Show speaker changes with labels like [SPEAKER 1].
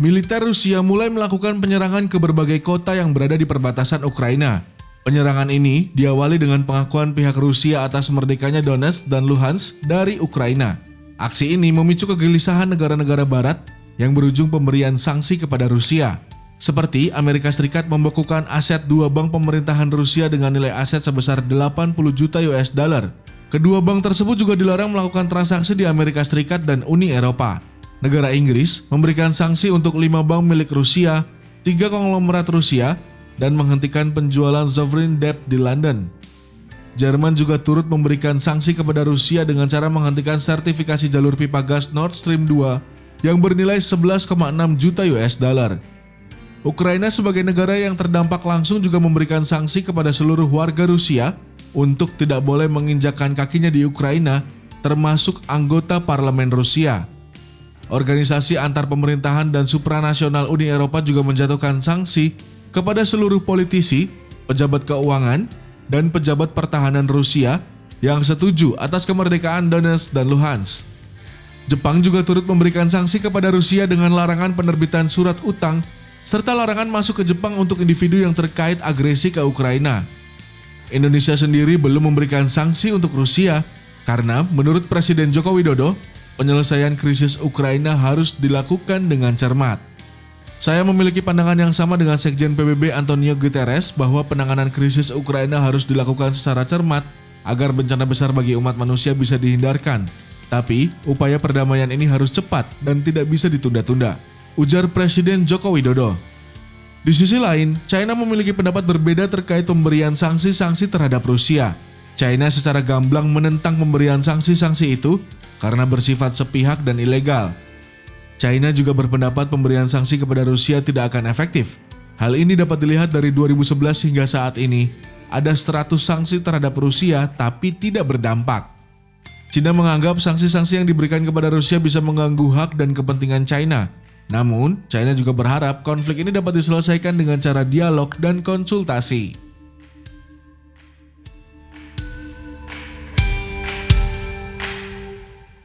[SPEAKER 1] militer Rusia mulai melakukan penyerangan ke berbagai kota yang berada di perbatasan Ukraina. Penyerangan ini diawali dengan pengakuan pihak Rusia atas merdekanya Donetsk dan Luhansk dari Ukraina. Aksi ini memicu kegelisahan negara-negara barat yang berujung pemberian sanksi kepada Rusia. Seperti Amerika Serikat membekukan aset dua bank pemerintahan Rusia dengan nilai aset sebesar 80 juta US dollar. Kedua bank tersebut juga dilarang melakukan transaksi di Amerika Serikat dan Uni Eropa. Negara Inggris memberikan sanksi untuk 5 bank milik Rusia, 3 konglomerat Rusia, dan menghentikan penjualan sovereign debt di London. Jerman juga turut memberikan sanksi kepada Rusia dengan cara menghentikan sertifikasi jalur pipa gas Nord Stream 2 yang bernilai 11,6 juta US dollar. Ukraina sebagai negara yang terdampak langsung juga memberikan sanksi kepada seluruh warga Rusia untuk tidak boleh menginjakkan kakinya di Ukraina, termasuk anggota parlemen Rusia. Organisasi antar pemerintahan dan supranasional Uni Eropa juga menjatuhkan sanksi kepada seluruh politisi, pejabat keuangan, dan pejabat pertahanan Rusia yang setuju atas kemerdekaan Donetsk dan Luhansk. Jepang juga turut memberikan sanksi kepada Rusia dengan larangan penerbitan surat utang serta larangan masuk ke Jepang untuk individu yang terkait agresi ke Ukraina. Indonesia sendiri belum memberikan sanksi untuk Rusia karena menurut Presiden Joko Widodo, penyelesaian krisis Ukraina harus dilakukan dengan cermat. Saya memiliki pandangan yang sama dengan Sekjen PBB Antonio Guterres bahwa penanganan krisis Ukraina harus dilakukan secara cermat agar bencana besar bagi umat manusia bisa dihindarkan. Tapi, upaya perdamaian ini harus cepat dan tidak bisa ditunda-tunda, ujar Presiden Joko Widodo. Di sisi lain, China memiliki pendapat berbeda terkait pemberian sanksi-sanksi terhadap Rusia. China secara gamblang menentang pemberian sanksi-sanksi itu karena bersifat sepihak dan ilegal. China juga berpendapat pemberian sanksi kepada Rusia tidak akan efektif. Hal ini dapat dilihat dari 2011 hingga saat ini, ada 100 sanksi terhadap Rusia tapi tidak berdampak. China menganggap sanksi-sanksi yang diberikan kepada Rusia bisa mengganggu hak dan kepentingan China. Namun, China juga berharap konflik ini dapat diselesaikan dengan cara dialog dan konsultasi.